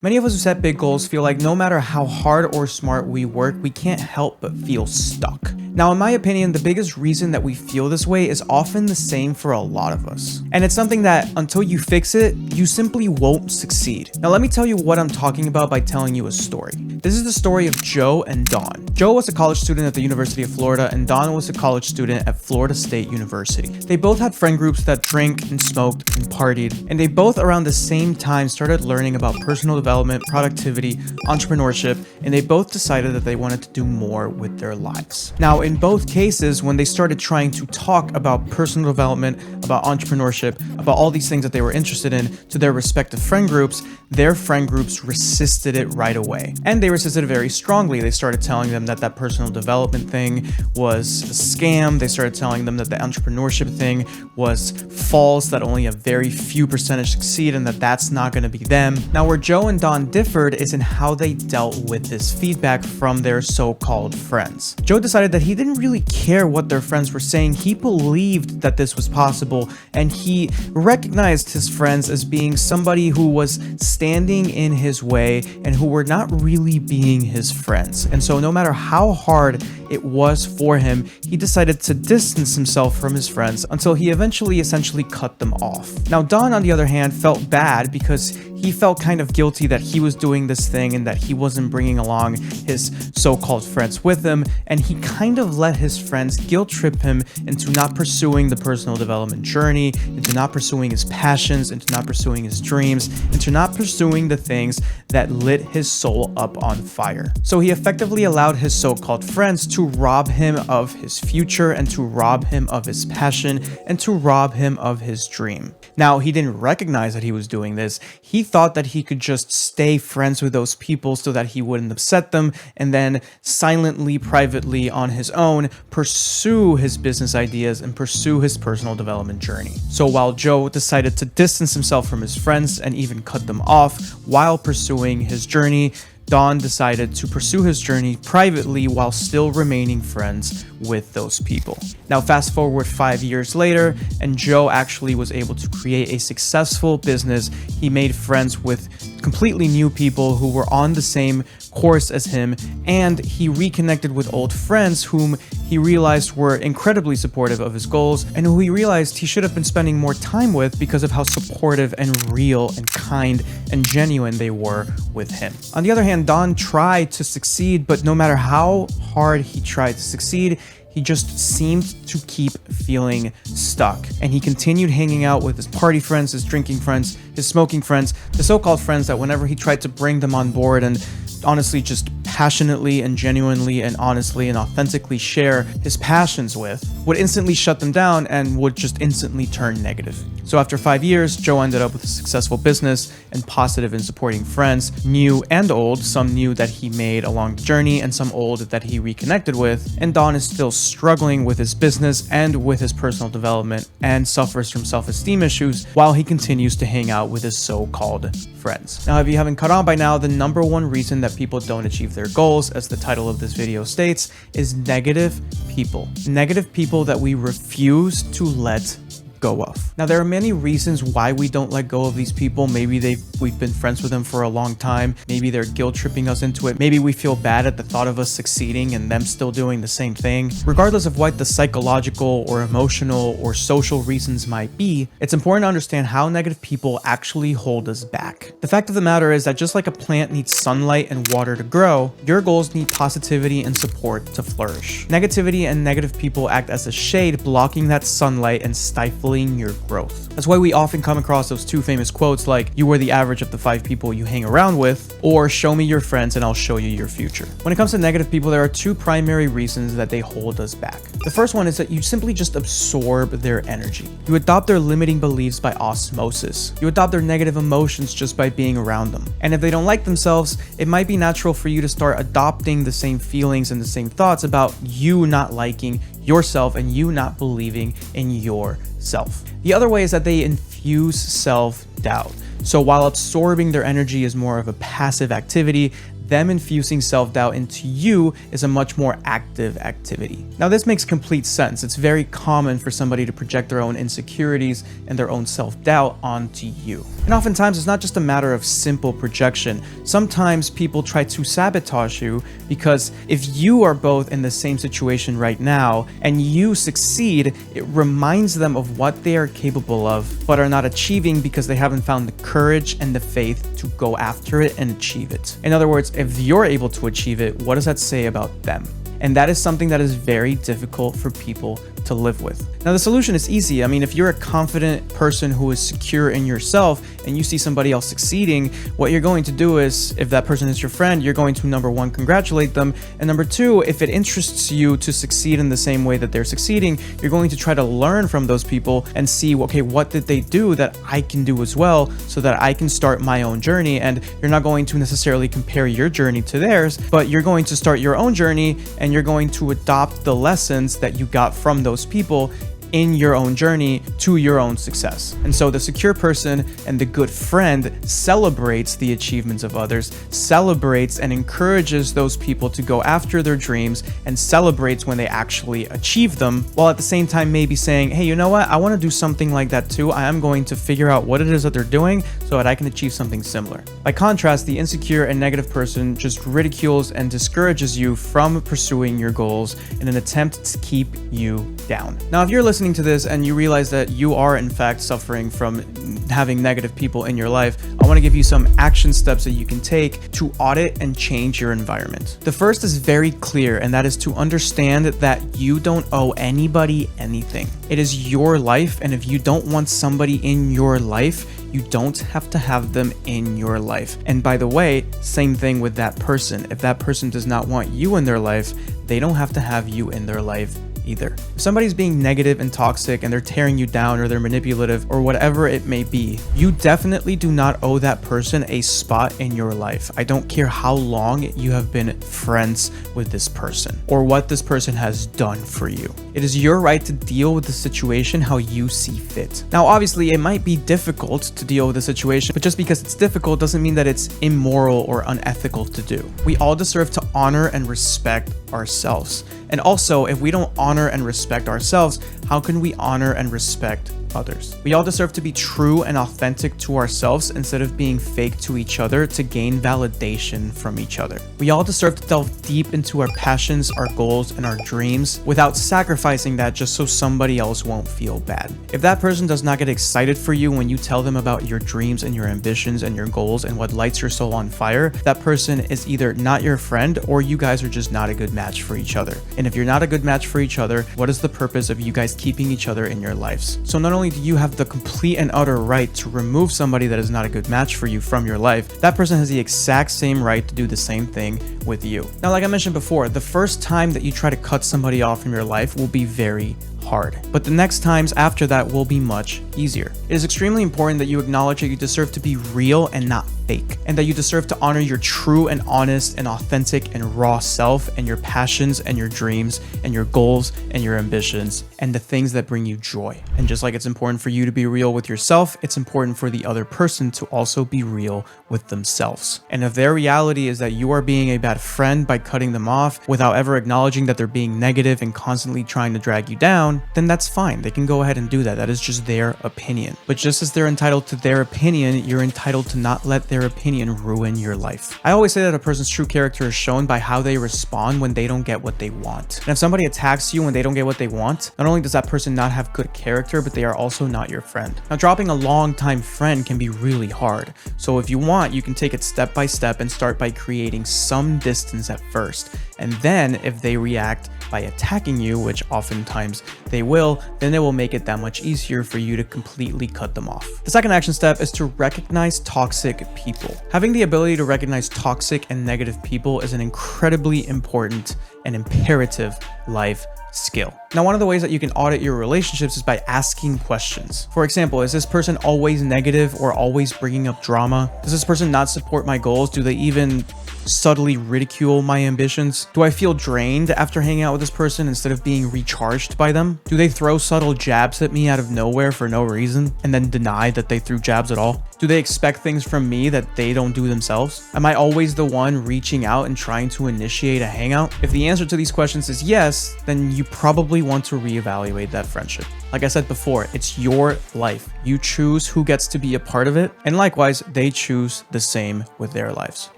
Many of us who set big goals feel like no matter how hard or smart we work, we can't help but feel stuck. Now, in my opinion, the biggest reason that we feel this way is often the same for a lot of us. And it's something that until you fix it, you simply won't succeed. Now, let me tell you what I'm talking about by telling you a story. This is the story of Joe and Dawn. Joe was a college student at the University of Florida, and Dawn was a college student at Florida State University. They both had friend groups that drank and smoked and partied, and they both around the same time started learning about personal development, productivity, entrepreneurship, and they both decided that they wanted to do more with their lives. Now, in both cases, when they started trying to talk about personal development, about entrepreneurship, about all these things that they were interested in to their respective friend groups, their friend groups resisted it right away. And they resisted it very strongly. They started telling them that that personal development thing was a scam. They started telling them that the entrepreneurship thing was false, that only a very few percentage succeed and that that's not going to be them. Now, where Joe and Dawn differed is in how they dealt with this feedback from their so-called friends. Joe decided that he didn't really care what their friends were saying. He believed that this was possible, and he recognized his friends as being somebody who was standing in his way and who were not really being his friends. And so no matter how hard it was for him, he decided to distance himself from his friends until he eventually essentially cut them off. Now, Dawn, on the other hand, felt bad because he felt kind of guilty that he was doing this thing and that he wasn't bringing along his so-called friends with him, and he kind of let his friends guilt trip him into not pursuing the personal development journey, into not pursuing his passions, into not pursuing his dreams, into not pursuing the things that lit his soul up on fire. So he effectively allowed his so-called friends to rob him of his future and to rob him of his passion and to rob him of his dream. Now, he didn't recognize that he was doing this. He thought that he could just stay friends with those people so that he wouldn't upset them, and then silently, privately, on his own, pursue his business ideas and pursue his personal development journey. So while Joe decided to distance himself from his friends and even cut them off while pursuing his journey, Dawn decided to pursue his journey privately while still remaining friends with those people. Now, fast forward 5 years later, and Joe actually was able to create a successful business. He made friends with completely new people who were on the same course as him, and he reconnected with old friends whom he realized were incredibly supportive of his goals and who he realized he should have been spending more time with because of how supportive and real and kind and genuine they were with him. On the other hand, Dawn tried to succeed, but no matter how hard he tried to succeed, he just seemed to keep feeling stuck. And he continued hanging out with his party friends, his drinking friends, his smoking friends, the so-called friends that whenever he tried to bring them on board and honestly just passionately and genuinely and honestly and authentically share his passions with, would instantly shut them down and would just instantly turn negative. So after 5 years, Joe ended up with a successful business and positive and supporting friends, new and old, some new that he made along the journey and some old that he reconnected with. And Dawn is still struggling with his business and with his personal development and suffers from self-esteem issues while he continues to hang out with his so-called friends. Now, if you haven't caught on by now, the number one reason that people don't achieve their goals, as the title of this video states, is negative people. Negative people that we refuse to let go of. Now, there are many reasons why we don't let go of these people. Maybe we've been friends with them for a long time. Maybe they're guilt tripping us into it. Maybe we feel bad at the thought of us succeeding and them still doing the same thing. Regardless of what the psychological or emotional or social reasons might be, it's important to understand how negative people actually hold us back. The fact of the matter is that just like a plant needs sunlight and water to grow, your goals need positivity and support to flourish. Negativity and negative people act as a shade, blocking that sunlight and stifling your growth. That's why we often come across those two famous quotes like, "You are the average of the 5 people you hang around with," or "Show me your friends and I'll show you your future." When it comes to negative people, there are two primary reasons that they hold us back. The first one is that you simply just absorb their energy. You adopt their limiting beliefs by osmosis. You adopt their negative emotions just by being around them. And if they don't like themselves, it might be natural for you to start adopting the same feelings and the same thoughts about you not liking yourself and you not believing in yourself. The other way is that they infuse self-doubt. So while absorbing their energy is more of a passive activity, them infusing self-doubt into you is a much more active activity. Now, this makes complete sense. It's very common for somebody to project their own insecurities and their own self-doubt onto you. And oftentimes, it's not just a matter of simple projection. Sometimes people try to sabotage you because if you are both in the same situation right now and you succeed, it reminds them of what they are capable of, but are not achieving because they haven't found the courage and the faith to go after it and achieve it. In other words, if you're able to achieve it, what does that say about them? And that is something that is very difficult for people to live with. Now, the solution is easy. I mean, if you're a confident person who is secure in yourself and you see somebody else succeeding, what you're going to do is, if that person is your friend, you're going to, number one, congratulate them. And number two, if it interests you to succeed in the same way that they're succeeding, you're going to try to learn from those people and see, okay, what did they do that I can do as well so that I can start my own journey? And you're not going to necessarily compare your journey to theirs, but you're going to start your own journey and you're going to adopt the lessons that you got from those people in your own journey to your own success. And so the secure person and the good friend celebrates the achievements of others, celebrates and encourages those people to go after their dreams, and celebrates when they actually achieve them, while at the same time maybe saying, hey, you know what? I want to do something like that too. I am going to figure out what it is that they're doing so that I can achieve something similar. By contrast, the insecure and negative person just ridicules and discourages you from pursuing your goals in an attempt to keep you down. Now, if you're listening to this and you realize that you are in fact suffering from having negative people in your life, I want to give you some action steps that you can take to audit and change your environment. The first is very clear, and that is to understand that you don't owe anybody anything. It is your life, and if you don't want somebody in your life, you don't have to have them in your life. And by the way, same thing with that person. If that person does not want you in their life, they don't have to have you in their life either. If somebody's being negative and toxic and they're tearing you down or they're manipulative or whatever it may be, you definitely do not owe that person a spot in your life. I don't care how long you have been friends with this person or what this person has done for you. It is your right to deal with the situation how you see fit. Now, obviously, it might be difficult to deal with the situation, but just because it's difficult doesn't mean that it's immoral or unethical to do. We all deserve to honor and respect ourselves. And also, if we don't honor and respect ourselves, how can we honor and respect others? We all deserve to be true and authentic to ourselves instead of being fake to each other to gain validation from each other. We all deserve to delve deep into our passions, our goals, and our dreams without sacrificing that just so somebody else won't feel bad. If that person does not get excited for you when you tell them about your dreams and your ambitions and your goals and what lights your soul on fire, that person is either not your friend or you guys are just not a good match for each other. And if you're not a good match for each other, what is the purpose of you guys keeping each other in your lives? So not only do you have the complete and utter right to remove somebody that is not a good match for you from your life, that person has the exact same right to do the same thing with you. Now, like I mentioned before, the first time that you try to cut somebody off from your life will be very hard, but the next times after that will be much easier. It is extremely important that you acknowledge that you deserve to be real and not fake, and that you deserve to honor your true and honest and authentic and raw self and your passions and your dreams and your goals and your ambitions and the things that bring you joy. And just like it's important for you to be real with yourself, it's important for the other person to also be real with themselves. And if their reality is that you are being a bad friend by cutting them off without ever acknowledging that they're being negative and constantly trying to drag you down, then that's fine. They can go ahead and do that. That is just their opinion. But just as they're entitled to their opinion, you're entitled to not let their opinion ruin your life. I always say that a person's true character is shown by how they respond when they don't get what they want. And if somebody attacks you when they don't get what they want, not only does that person not have good character, but they are also not your friend. Now, dropping a long-time friend can be really hard. So if you want, you can take it step by step and start by creating some distance at first. And then if they react by attacking you, which oftentimes they will, then it will make it that much easier for you to completely cut them off. The second action step is to recognize toxic people. Having the ability to recognize toxic and negative people is an incredibly important and imperative life skill. Now, one of the ways that you can audit your relationships is by asking questions. For example, is this person always negative or always bringing up drama? Does this person not support my goals? Do they even subtly ridicule my ambitions? Do I feel drained after hanging out with this person instead of being recharged by them? Do they throw subtle jabs at me out of nowhere for no reason and then deny that they threw jabs at all? Do they expect things from me that they don't do themselves? Am I always the one reaching out and trying to initiate a hangout? If the answer to these questions is yes, then you probably want to reevaluate that friendship. Like I said before, it's your life. You choose who gets to be a part of it, and likewise, they choose the same with their lives.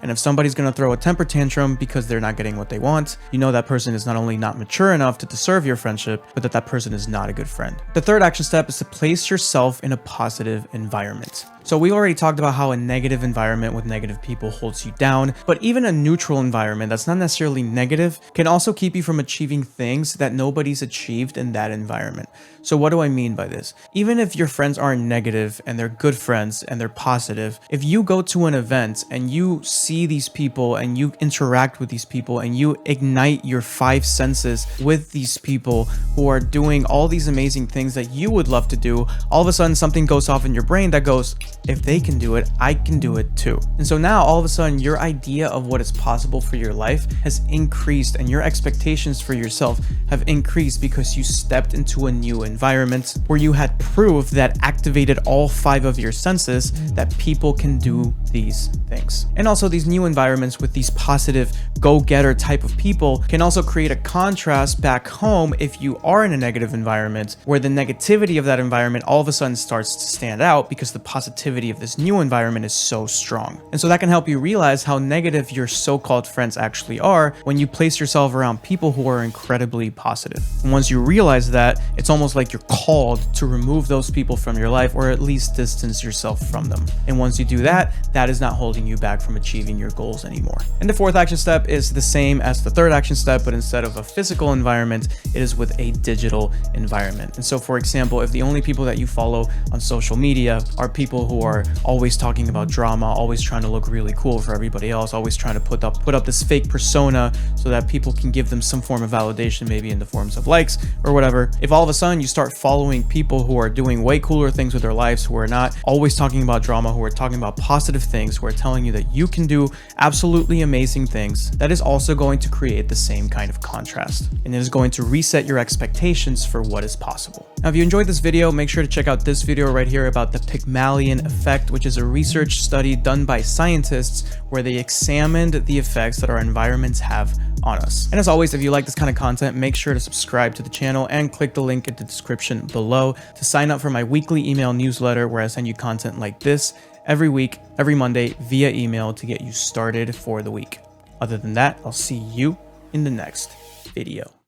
And if somebody's gonna throw a temper tantrum because they're not getting what they want, you know that person is not only not mature enough to deserve your friendship, but that person is not a good friend. The third action step is to place yourself in a positive environment. So we already talked about how a negative environment with negative people holds you down, but even a neutral environment that's not necessarily negative can also keep you from achieving things that nobody's achieved in that environment. So what do I mean by this? Even if your friends aren't negative and they're good friends and they're positive, if you go to an event and you see these people and you interact with these people and you ignite your five senses with these people who are doing all these amazing things that you would love to do, all of a sudden something goes off in your brain that goes, if they can do it, I can do it too. And so now all of a sudden your idea of what is possible for your life has increased and your expectations for yourself have increased because you stepped into a new environment where you had proof that activated all five of your senses that people can do these things. And also these new environments with these positive go-getter type of people can also create a contrast back home if you are in a negative environment where the negativity of that environment all of a sudden starts to stand out because the positivity of this new environment is so strong. And so that can help you realize how negative your so-called friends actually are when you place yourself around people who are incredibly positive. And once you realize that, it's almost like you're called to remove those people from your life or at least distance yourself from them. And once you do that, that is not holding you back from achieving your goals anymore. And the fourth action step is the same as the third action step, but instead of a physical environment, it is with a digital environment. And so for example, if the only people that you follow on social media are people who are always talking about drama, always trying to look really cool for everybody else, always trying to put up this fake persona so that people can give them some form of validation, maybe in the forms of likes or whatever. If all of a sudden you start following people who are doing way cooler things with their lives, who are not always talking about drama, who are talking about positive things, who are telling you that you can do absolutely amazing things, that is also going to create the same kind of contrast. And it is going to reset your expectations for what is possible. Now, if you enjoyed this video, make sure to check out this video right here about the Pygmalion effect, which is a research study done by scientists where they examined the effects that our environments have on us. And as always, if you like this kind of content, make sure to subscribe to the channel and click the link in the description below to sign up for my weekly email newsletter where I send you content like this every week, every Monday via email to get you started for the week. Other than that, I'll see you in the next video.